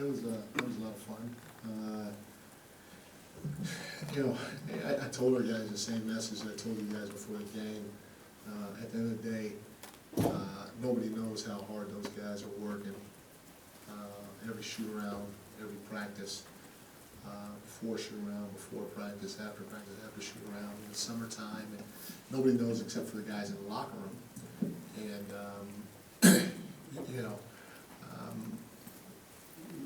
It was a lot of fun. I told our guys the same message I told you guys before the game. At the end of the day, nobody knows how hard those guys are working. Every shoot around, every practice, before shoot around, before practice, after shoot around, in the summertime, and nobody knows except for the guys in the locker room. And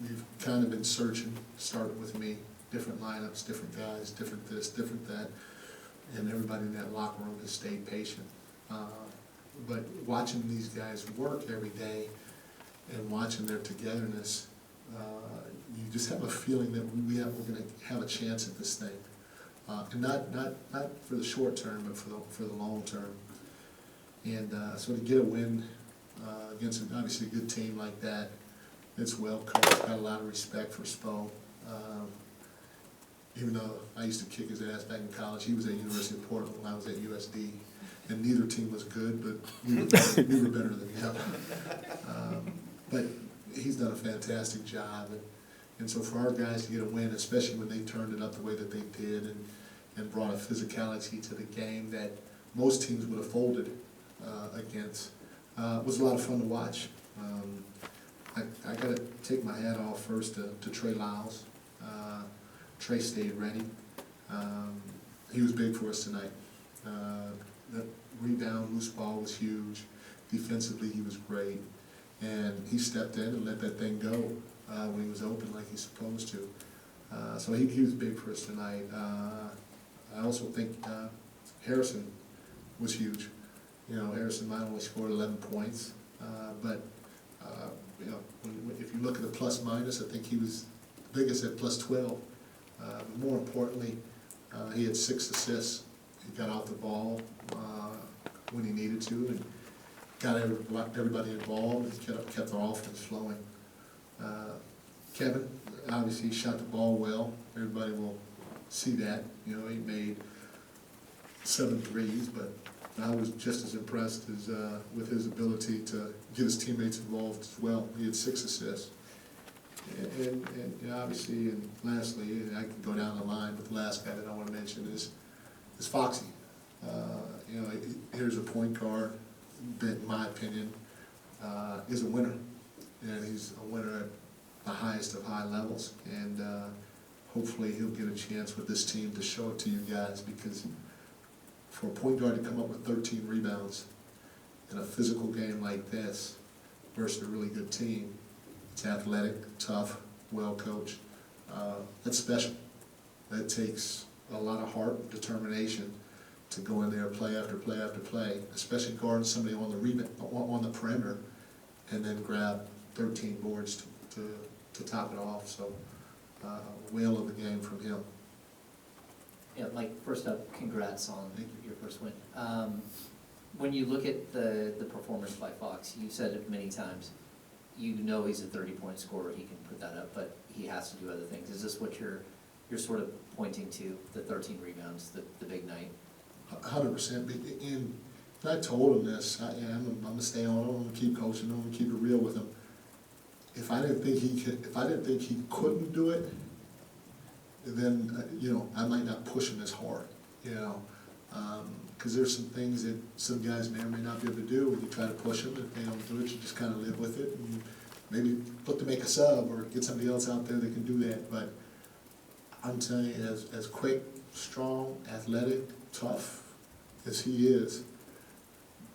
we've kind of been searching, starting with me, different lineups, different guys, different this, different that, and everybody in that locker room has stayed patient. But watching these guys work every day and watching their togetherness, you just have a feeling that we're going to have a chance at this thing, and not for the short term, but for the long term. And so to get a win against obviously a good team like that, it's well coached. Got a lot of respect for Spo. Even though I used to kick his ass back in college, he was at University of Portland when I was at USD, and neither team was good, but we were better than him. But he's done a fantastic job, and so for our guys to get a win, especially when they turned it up the way that they did, and brought a physicality to the game that most teams would have folded against, was a lot of fun to watch. I got to take my hat off first to Trey Lyles. Trey stayed ready. He was big for us tonight. That rebound, loose ball was huge. Defensively, he was great. And he stepped in and let that thing go when he was open like he's supposed to. So he was big for us tonight. I also think Harrison was huge. Harrison might only scored 11 points, but if you look at the plus minus, I think he was the biggest at plus 12. But more importantly, he had 6 assists. He got out the ball when he needed to, and got everybody involved, and kept our offense flowing. Kevin, obviously, shot the ball well. Everybody will see that. He made 7 threes, but I was just as impressed as with his ability to get his teammates involved as well. He had 6 assists. And obviously, and lastly, I can go down the line, but the last guy that I want to mention is Foxy. Here's a point guard that, in my opinion, is a winner. And he's a winner at the highest of high levels. And hopefully he'll get a chance with this team to show it to you guys, because for a point guard to come up with 13 rebounds in a physical game like this versus a really good team, it's athletic, tough, well coached. That's special. That takes a lot of heart and determination to go in there play after play after play, especially guarding somebody on the perimeter, and then grab 13 boards to top it off. So, whale of the game from him. Yeah, Mike, first up, congrats on your first win. When you look at the performance by Fox, you said it many times, he's a 30-point scorer, he can put that up, but he has to do other things. Is this what you're sort of pointing to, the 13 rebounds, the big night? 100%. And I told him this. I'm gonna stay on him. I'm gonna keep coaching him. I'm gonna keep it real with him. If I didn't think he couldn't do it, then I might not push him as hard. Because there's some things that some guys may or may not be able to do when you try to push them. If they don't do it, you just kind of live with it, and maybe look to make a sub or get somebody else out there that can do that. But I'm telling you, as quick, strong, athletic, tough as he is,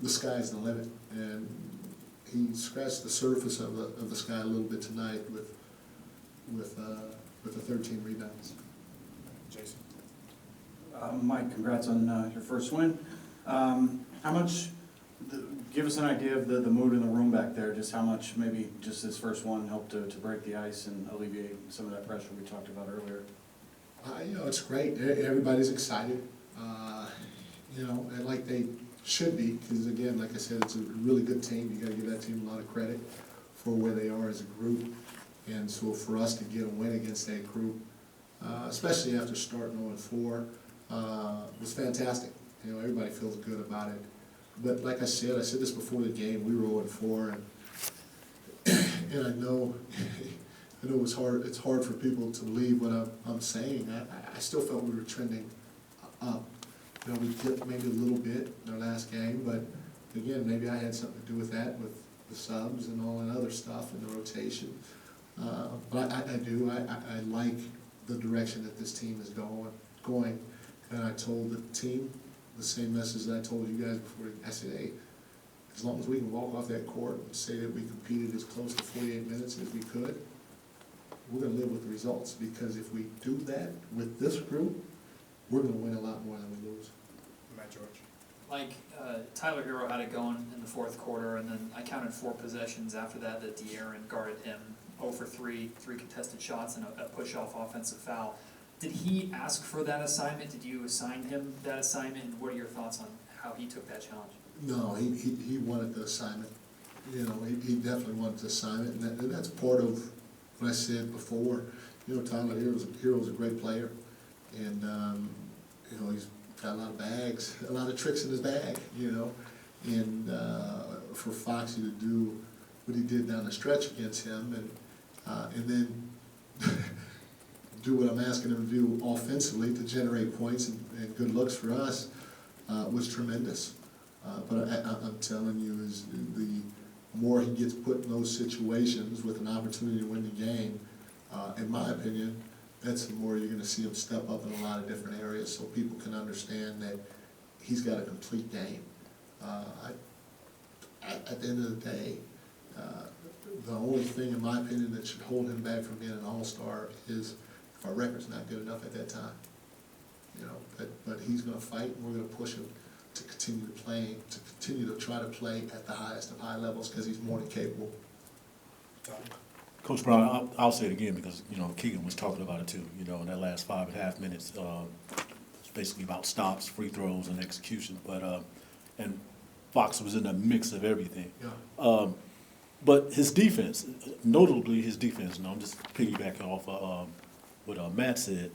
the sky's the limit. And he scratched the surface of the sky a little bit tonight with the 13 rebounds. Jason. Mike, congrats on your first win. How much, give us an idea of the mood in the room back there, just how much maybe just this first one helped to break the ice and alleviate some of that pressure we talked about earlier. It's great. Everybody's excited, and like they should be, because again, like I said, it's a really good team. You got to give that team a lot of credit for where they are as a group. And so for us to get a win against that group, especially after starting 0-4, was fantastic. Everybody feels good about it. But like I said this before the game, we were 0-4, and I know I know it's hard for people to believe what I'm saying. I still felt we were trending up. You know, we dipped maybe a little bit in our last game, but again, maybe I had something to do with that, with the subs and all that other stuff and the rotation. But I like the direction that this team is going. And I told the team the same message that I told you guys before. I said, hey, as long as we can walk off that court and say that we competed as close to 48 minutes as we could, we're gonna live with the results, because if we do that with this group, we're gonna win a lot more than we lose. Matt George. Like, Tyler Hero had it going in the fourth quarter, and then I counted 4 possessions after that De'Aaron guarded him 0 for 3 contested shots and a push-off offensive foul. Did he ask for that assignment? Did you assign him that assignment? And what are your thoughts on how he took that challenge? No, he wanted the assignment. You know, he definitely wanted the assignment, and that's part of what I said before. You know, Tyler Hero's a great player, and you know, he's got a lot of bags, a lot of tricks in his bag. You know, and for Foxy to do what he did down the stretch against him, and then do what I'm asking him to do offensively to generate points and good looks for us was tremendous. But I'm telling you, is the more he gets put in those situations with an opportunity to win the game, in my opinion, that's the more you're going to see him step up in a lot of different areas, so people can understand that he's got a complete game. At the end of the day, the only thing, in my opinion, that should hold him back from being an all-star is if our record's not good enough at that time. You know, but he's going to fight, and we're going to push him to continue to try to play at the highest of high levels, because he's more than capable. Coach Brown, I'll say it again because, you know, Keegan was talking about it too. You know, in that last 5.5 minutes, it's basically about stops, free throws, and execution. But and Fox was in the mix of everything. Yeah. But his defense, notably his defense, and I'm just piggybacking off what Matt said,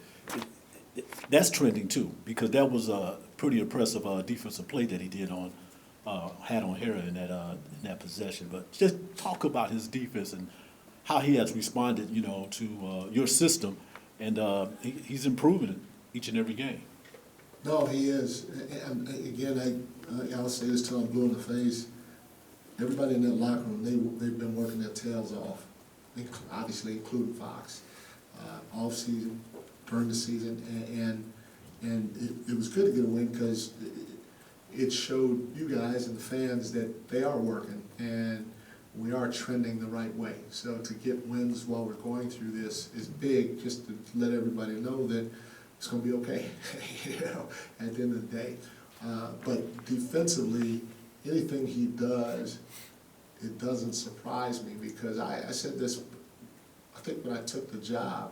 that's trending too, because that was a pretty impressive defensive play that he did had on Huerter in that possession. But just talk about his defense and how he has responded, you know, to your system, and he's improving it each and every game. No, he is. And again, I'll say this till I'm blue in the face. Everybody in that locker room, they've been working their tails off, obviously including Fox, off season, during the season, and it was good to get a win, because it showed you guys and the fans that they are working and we are trending the right way. So to get wins while we're going through this is big, just to let everybody know that it's going to be okay, you know, at the end of the day. But defensively, anything he does, it doesn't surprise me, because I said this, I think when I took the job,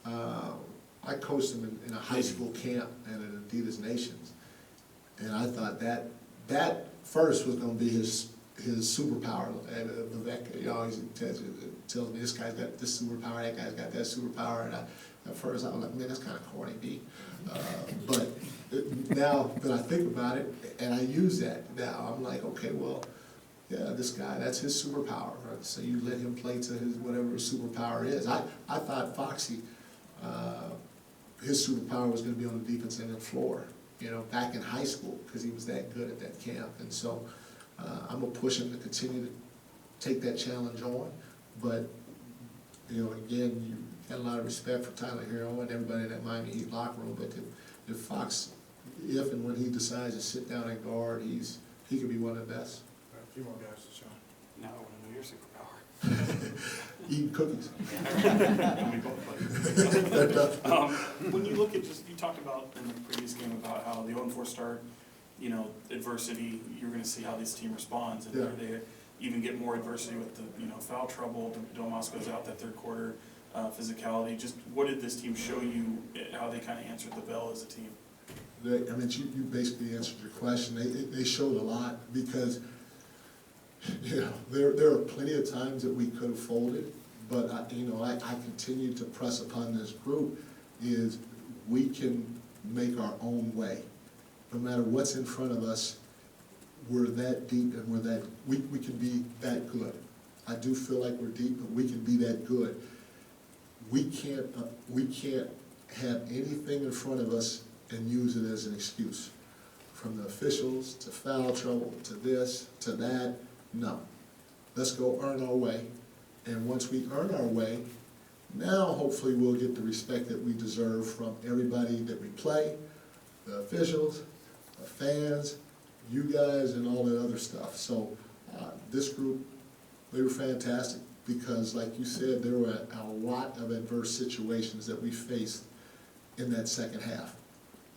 I coached him in a high school camp and at Adidas Nations, and I thought that first was going to be his superpower. Vivek, he always tells me, this guy's got this superpower, that guy's got that superpower, and at first I was like, man, that's kind of corny, B. But now that I think about it, and I use that now, I'm like, okay, well, yeah, this guy, that's his superpower. Right? So you let him play to his whatever his superpower is. I thought Foxy, his superpower was going to be on the defense end of the floor, you know, back in high school, because he was that good at that camp. And so I'm going to push him to continue to take that challenge on. But, you know, again, you got a lot of respect for Tyler Hero and everybody in that Miami Heat locker room. But if Fox, if and when he decides to sit down and guard, he could be one of the best. A few more guys to show. Now I want to know your superpower. Eating cookies. When you look at you talked about in the previous game about how the 0-4 start, you know, adversity, you're going to see how this team responds, and Yeah. they even get more adversity with the, you know, foul trouble. Domas goes out that third quarter, physicality. Just what did this team show you, how they kind of answered the bell as a team? I mean, you basically answered your question. They showed a lot, because, you know, there are plenty of times that we could have folded, but I continue to press upon this group is we can make our own way. No matter what's in front of us, we're that deep, and we can be that good. I do feel like we're deep, but we can be that good. we can't have anything in front of us and use it as an excuse. From the officials, to foul trouble, to this, to that, no. Let's go earn our way, and once we earn our way, now hopefully we'll get the respect that we deserve from everybody that we play, the officials, the fans, you guys, and all that other stuff. So this group, they were fantastic because, like you said, there were a lot of adverse situations that we faced in that second half.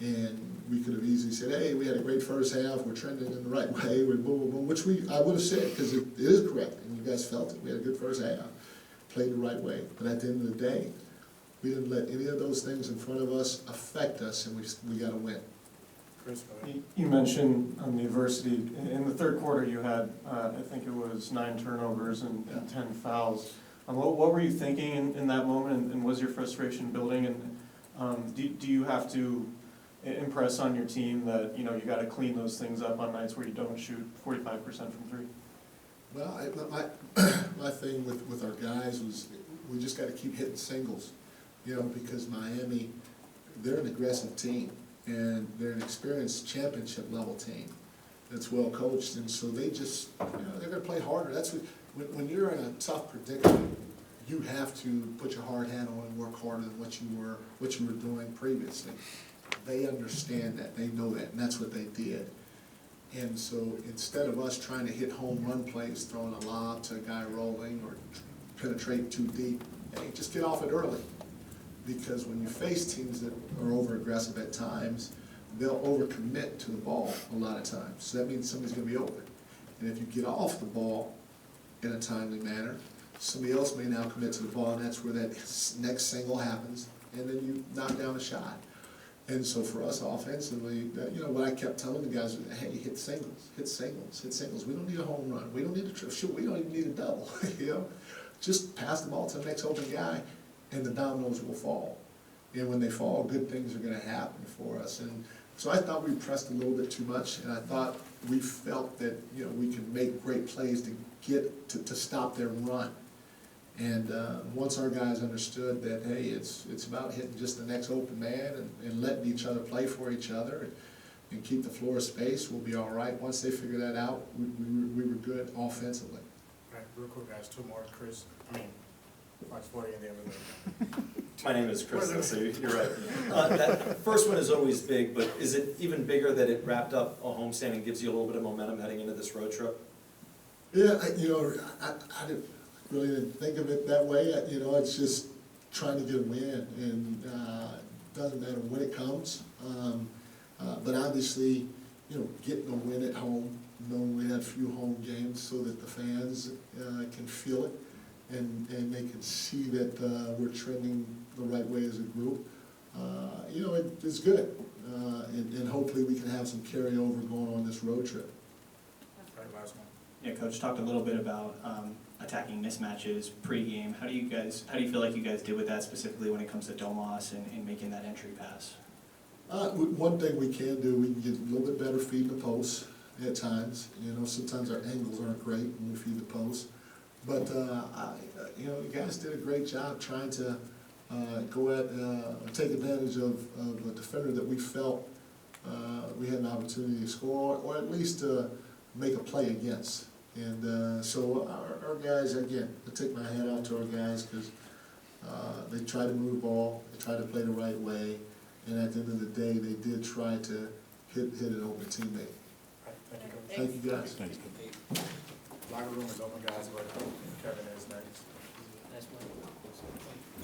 And we could have easily said, hey, we had a great first half, we're trending in the right way, we're boom, boom, boom, which I would have said, because it is correct, and you guys felt it. We had a good first half, played the right way. But at the end of the day, we didn't let any of those things in front of us affect us, and we got to win. Chris, go ahead. You mentioned the adversity. In the third quarter, you had, I think it was 9 turnovers and 10 fouls. What were you thinking in that moment, and was your frustration building? And do you have to impress on your team that, you got to clean those things up on nights where you don't shoot 45% from 3? Well, my thing with our guys was we just got to keep hitting singles, because Miami, they're an aggressive team, and they're an experienced championship level team that's well coached, and so they just, they're going to play harder. That's when you're in a tough predicament, you have to put your hard hat on and work harder than what you were doing previously. They understand that, they know that, and that's what they did. And so instead of us trying to hit home run plays, throwing a lob to a guy rolling or penetrate too deep, hey, just get off it early. Because when you face teams that are over-aggressive at times, they'll overcommit to the ball a lot of times. So that means somebody's going to be open. And if you get off the ball in a timely manner, somebody else may now commit to the ball, and that's where that next single happens, and then you knock down a shot. And so for us offensively, what I kept telling the guys was, hey, hit singles, hit singles, hit singles. We don't need a home run. We don't need a triple. Shoot, we don't even need a double. Just pass the ball to the next open guy, and the dominoes will fall. And when they fall, good things are going to happen for us. And so I thought we pressed a little bit too much, and I thought we felt that we could make great plays to get to stop their run. And once our guys understood that, hey, it's about hitting just the next open man and letting each other play for each other and keep the floor of space, we'll be all right. Once they figure that out, we were good offensively. All right, real quick, guys, 2 more. Chris, Fox 40 and the other. My name is Chris, so you're right. That first one is always big, but is it even bigger that it wrapped up a homestand and gives you a little bit of momentum heading into this road trip? Yeah, I didn't think of it that way. It's just trying to get a win, and it doesn't matter when it comes. But obviously, getting a win at home, knowing we had a few home games so that the fans can feel it and they can see that we're trending the right way as a group. It's good. And hopefully we can have some carryover going on this road trip. All right, last one. Yeah, Coach, talked a little bit about attacking mismatches pregame. How do you feel like you guys did with that specifically when it comes to Domas and making that entry pass? One thing we can do, we can get a little bit better feeding the post at times. Sometimes our angles aren't great when we feed the post. But, the guys did a great job trying to go at, take advantage of a defender that we felt we had an opportunity to score or at least make a play against. And so our guys, again, I take my hat out to our guys because they try to move the ball, they try to play the right way, and at the end of the day, they did try to hit an open teammate. All right, thank you, Coach. Thank you, guys. Thanks. Locker room is open, guys, but Kevin is next. That's one.